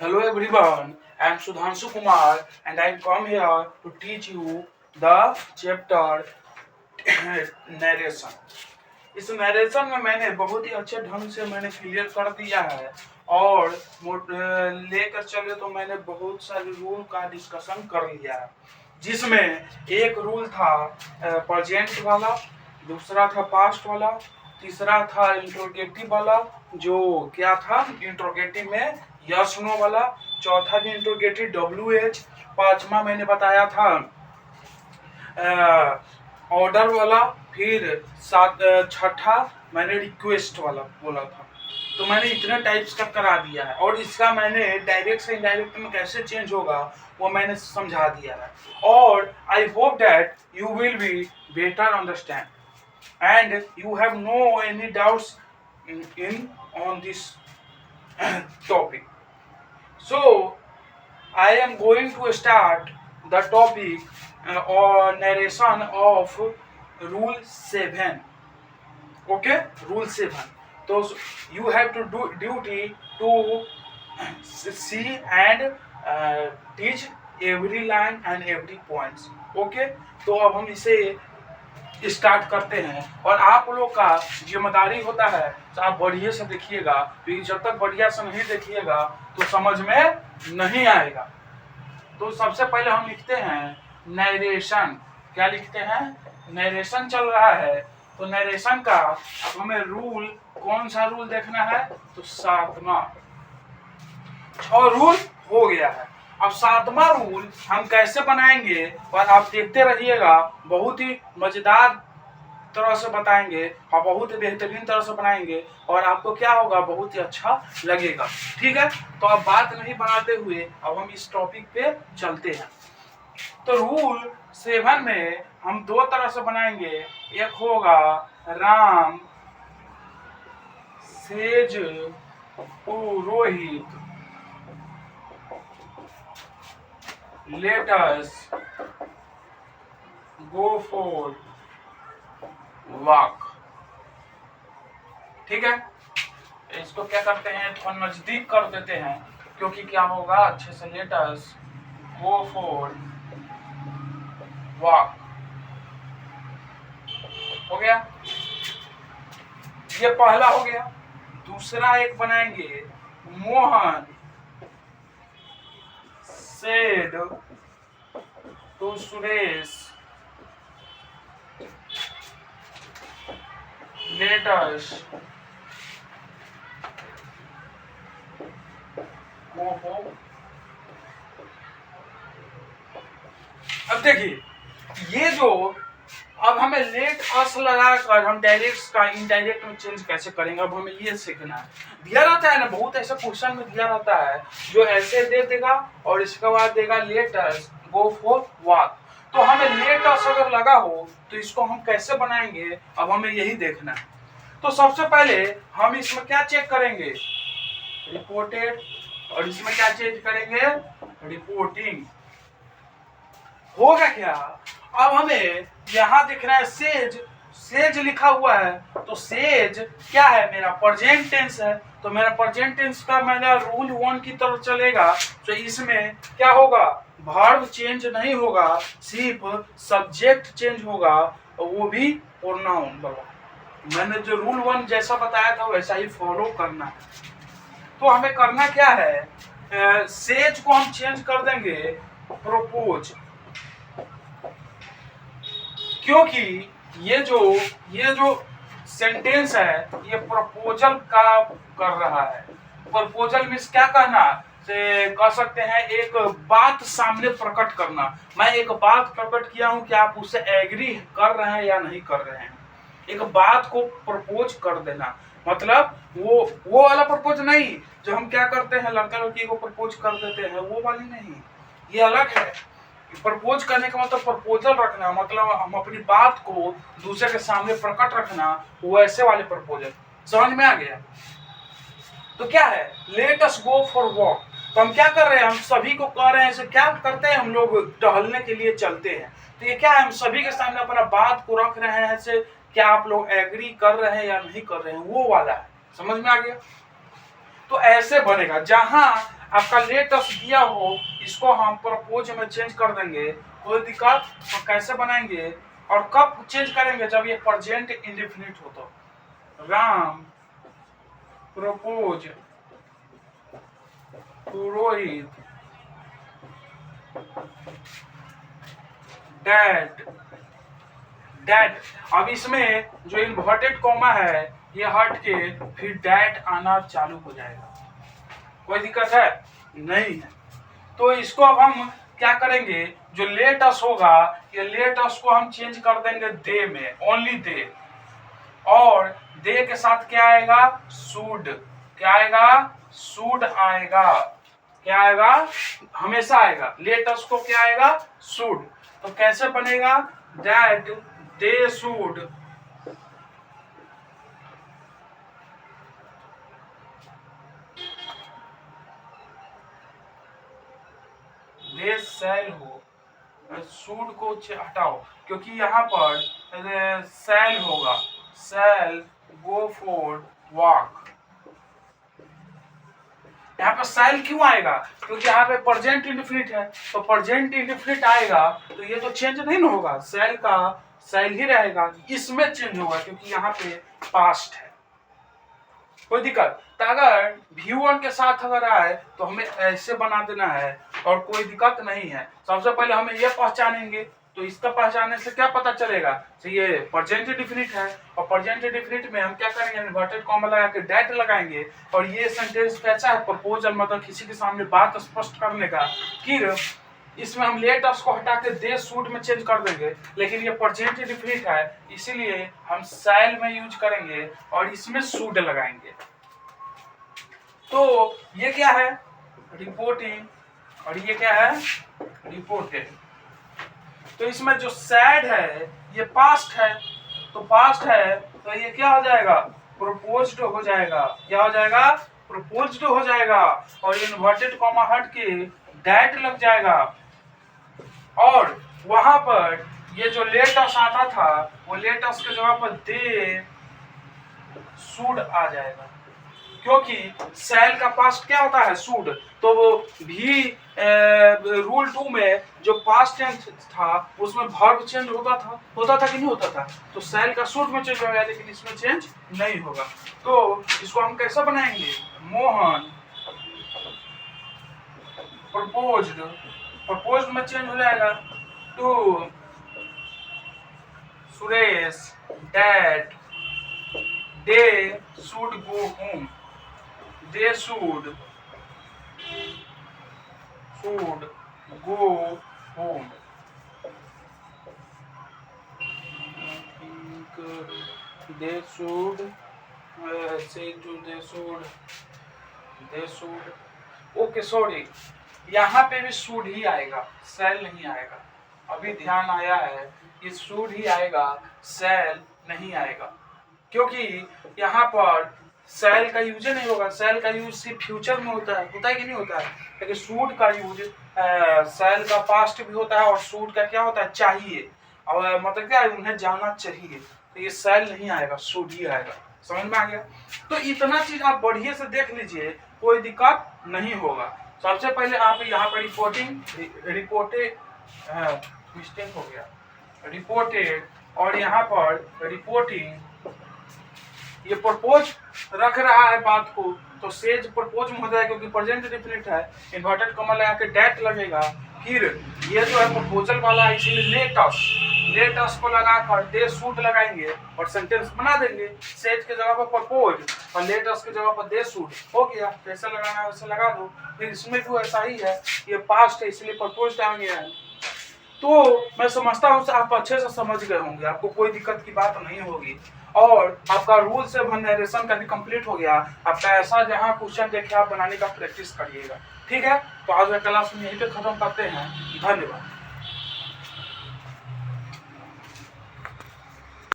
Hello everyone, I am Sudhanshu Kumar and I come here to teach you the chapter narration. इस narration में मैंने बहुत ही अच्छे ढंग से मैंने क्लियर कर दिया है और लेकर चले तो मैंने बहुत सारे रूल का डिस्कशन कर लिया है, जिसमें एक रूल था प्रेजेंट वाला, दूसरा था पास्ट वाला, तीसरा था इंट्रोगेटिव वाला जो क्या था इंट्रोगेटिव में यस नो वाला, चौथा भी इंट्रोगेटिव WH, पांचवा मैंने बताया था ऑर्डर वाला, फिर छठा मैंने रिक्वेस्ट वाला बोला था। तो मैंने इतने टाइप्स का करा दिया है और इसका मैंने डायरेक्ट से इनडायरेक्ट में कैसे चेंज होगा वो मैंने समझा दिया है और I hope that you will be better understand and you have no any doubts in on this topic. So I am going to start the topic or narration of rule 7. Okay, rule 7. So you have to do duty to see and teach every line and every points. Okay, तो अब हम इसे start करते हैं और आप लोग का जिम्मेदारी होता है तो आप बढ़िया से देखिएगा, क्योंकि जब तक बढ़िया से नहीं देखिएगा तो समझ में नहीं आएगा। तो सबसे पहले हम लिखते हैं नरेशन। क्या लिखते हैं? नरेशन चल रहा है तो नरेशन का अब हमें रूल, कौन सा रूल देखना है? तो 7वां। 6 रूल हो गया है, अब 7वां रूल हम कैसे बनाएंगे और आप देखते रहिएगा, बहुत ही मजेदार तरह से बताएंगे और बहुत ही बेहतरीन तरह से बनाएंगे और आपको क्या होगा, बहुत ही अच्छा लगेगा। ठीक है, तो अब बात नहीं बनाते हुए अब हम इस टॉपिक पे चलते हैं। तो रूल 7 में हम 2 तरह से बनाएंगे, एक होगा Ram says Purohit let us go for walk। ठीक है, इसको क्या करते हैं, थोड़ा नजदीक कर देते हैं क्योंकि क्या होगा अच्छे से। let us go for walk हो गया, ये पहला हो गया। दूसरा एक बनाएंगे, Mohan said to Suresh let us go home। अब देखिए, ये जो अब हमें लेट अस लगाकर हम डायरेक्ट का इनडायरेक्ट में चेंज कैसे करेंगे, अब हमें ये सीखना है। दिया रहता है ना, बहुत ऐसा क्वेश्चन में दिया रहता है जो ऐसे दे देगा और इसके बाद देगा let us go for walk. तो हमें लेट अस अगर लगा हो तो इसको हम कैसे बनाएंगे, अब हमें यही देखना है। तो सबसे पहले हम इसमें क्या चेक करेंगे, रिपोर्टेड, और इसमें क्या चेंज करेंगे, रिपोर्टिंग। होगा क्या, अब हमें यहाँ दिख रहा है सेज, सेज लिखा हुआ है तो सेज क्या है, मेरा प्रेजेंट टेंस है। तो मेरा प्रेजेंट टेंस का मेरा रूल 1 की तरफ चलेगा तो इसमें क्या होगा, वर्ब चेंज नहीं होगा, सिर्फ सब्जेक्ट चेंज होगा और वो भी प्रोनाउन वाला। मैंने जो रूल 1 जैसा बताया था वैसा ही फॉलो करना है। तो हमें करना क्या है, सेज को हम चेंज कर देंगे प्रोपोज, क्योंकि ये जो सेंटेंस है ये प्रपोजल का कर रहा है। प्रपोजल मीन्स क्या कहना से कह सकते हैं, एक बात सामने प्रकट करना। मैं एक बात प्रकट किया हूं कि आप उससे एग्री कर रहे हैं या नहीं कर रहे हैं। एक बात को प्रपोज कर देना, मतलब वो वाला प्रपोज नहीं जो हम क्या करते हैं, लड़का लड़की को प्रपोज कर देते हैं, वो वाली नहीं, ये अलग है। प्रपोज करने का मतलब प्रपोजल रखना, मतलब हम अपनी बात को दूसरे के सामने प्रकट रखना, वैसे वाले प्रपोजल। समझ में आ गया? तो क्या है, let us go for walk. तो हम क्या कर रहे हैं, हम सभी को कह रहे हैं, इसे क्या करते हैं, हम लोग टहलने के लिए चलते हैं। तो ये क्या है, हम सभी के सामने अपना बात को रख रहे हैं, से क्या आप लोग एग्री कर रहे हैं या नहीं कर रहे हैं, वो वाला है। समझ में आ गया? तो ऐसे बनेगा, जहां आपका लेटेस्ट दिया हो इसको हम प्रपोज में चेंज कर देंगे, कोई दिक्कत। तो कैसे बनाएंगे और कब चेंज करेंगे, जब ये प्रेजेंट इंडेफिनिट हो। तो Ram propose to Rohit that that. अब इसमें जो इन्वर्टेड कॉमा है ये हट के फिर डैट आना चालू हो जाएगा, कोई दिक्कत है नहीं है। तो इसको अब हम क्या करेंगे, जो लेटस होगा ये लेटस को हम चेंज कर देंगे दे में, ओनली दे। और दे के साथ क्या आएगा, शुड। क्या आएगा, शुड आएगा। क्या आएगा, हमेशा आएगा। लेटस को क्या आएगा, शुड। तो कैसे बनेगा, दैट दे शुड दे शैल हो। शुड को हटाओ क्योंकि यहाँ पर शैल होगा, शैल गो फॉर वॉक। यहाँ पर शैल क्यों आएगा, क्योंकि यहाँ पे प्रेजेंट इंडेफिनिट है, तो प्रेजेंट इंडेफिनिट आएगा तो ये तो चेंज नहीं ना होगा, शैल का शैल ही रहेगा। इसमें चेंज होगा क्योंकि यहाँ पे पास्ट है, कोई दिक्कत। तो अगर V1 के साथ अगर आए तो हमें ऐसे बना देना है और कोई दिक्कत नहीं है। सबसे पहले हमें ये पहचानेंगे, तो इसका पहचानने से क्या पता चलेगा, तो ये प्रेजेंट इंडेफिनिट है। और प्रेजेंट इंडेफिनिट में हम क्या करेंगे, इन्वर्टेड कॉमा लगा के डैट लगाएंगे। और ये सेंटेंस कैसा है, प्रपोजल, मतलब किसी के सामने बात स्पष्ट करने का। फिर इसमें हम लेटस को हटा के दे शुड में चेंज कर देंगे, लेकिन ये प्रेजेंट इंडेफिनिट है इसीलिए हम शैल में यूज करेंगे और इसमें शुड लगाएंगे। तो ये क्या है, रिपोर्टिंग, और ये क्या है, रिपोर्टेड। तो इसमें जो सैड है ये पास्ट है, तो पास्ट है तो ये क्या हो जाएगा, प्रोपोज्ड हो जाएगा। क्या हो जाएगा, प्रोपोज्ड हो जाएगा। और इन्वर्टेड कॉमा हट के दैट लग जाएगा। और वहां पर ये जो लेटस आता था वो लेटस के जगह पर दे शुड आ जाएगा, क्योंकि शैल का पास्ट क्या होता है, शुड। तो वो भी रूल 2 में जो पास्ट टेंस था उसमें वर्ब चेंज होता था कि नहीं होता था। तो शैल का शुड में चेंज होगा लेकिन इसमें चेंज नहीं होगा। तो इसको हम कैसा बनाएंगे, मोहन प्रपोज्ड, प्रपोज्ड में चेंज हो जाएगा to Suresh that they should go home. They should go home. They should say to they should okay sorry, यहाँ पे भी शुड ही आएगा, शैल नहीं आएगा। अभी ध्यान आया है, इस शुड ही आएगा, शैल नहीं आएगा, क्योंकि यहाँ पर शैल का यूज नहीं होगा। शैल का यूज सिर्फ फ्यूचर में होता है कि नहीं होता है, लेकिन शुड का यूज शैल का पास्ट भी होता है। और शुड का क्या होता है, चाहिए, और मतलब क्या है, उन्हें जाना चाहिए। तो ये शैल नहीं आएगा, शुड ही आएगा। समझ में आ गया। तो इतना चीज आप बढ़िया से देख लीजिए, कोई दिक्कत नहीं होगा। सबसे पहले आप यहाँ पर रिपोर्टेड मिस्टेक हो गया, रिपोर्टेड, और यहाँ पर रिपोर्टिंग, ये प्रपोज रख रहा है बात को, तो सेज प्रपोज में हो जाएगा क्योंकि प्रेजेंट डेफिनेट है। इन्वर्टेड कॉमा लगा के डेट लगेगा। फिर ये जो है प्रपोजल वाला है, इसीलिए लेटस को लगाकर दे शुड लगाएंगे और सेंटेंस बना देंगे। सेज के जगह पर प्रपोज और लेटस के जगह पर दे शुड, हो गया। कैसे लगाना है वैसे लगा दो। फिर इसमें भी ऐसा ही है, ये पास्ट है इसलिए प्रपोज आ गया है। तो मैं समझता हूँ आप अच्छे से समझ गए होंगे, आपको कोई दिक्कत की बात नहीं होगी। और आपका रूल से नरेशन का भी कंप्लीट हो गया। आपका ऐसा जहाँ क्वेश्चन देखे आप बनाने का प्रैक्टिस करिएगा, ठीक है। तो आज का क्लास में यहीं पे खत्म करते हैं, धन्यवाद।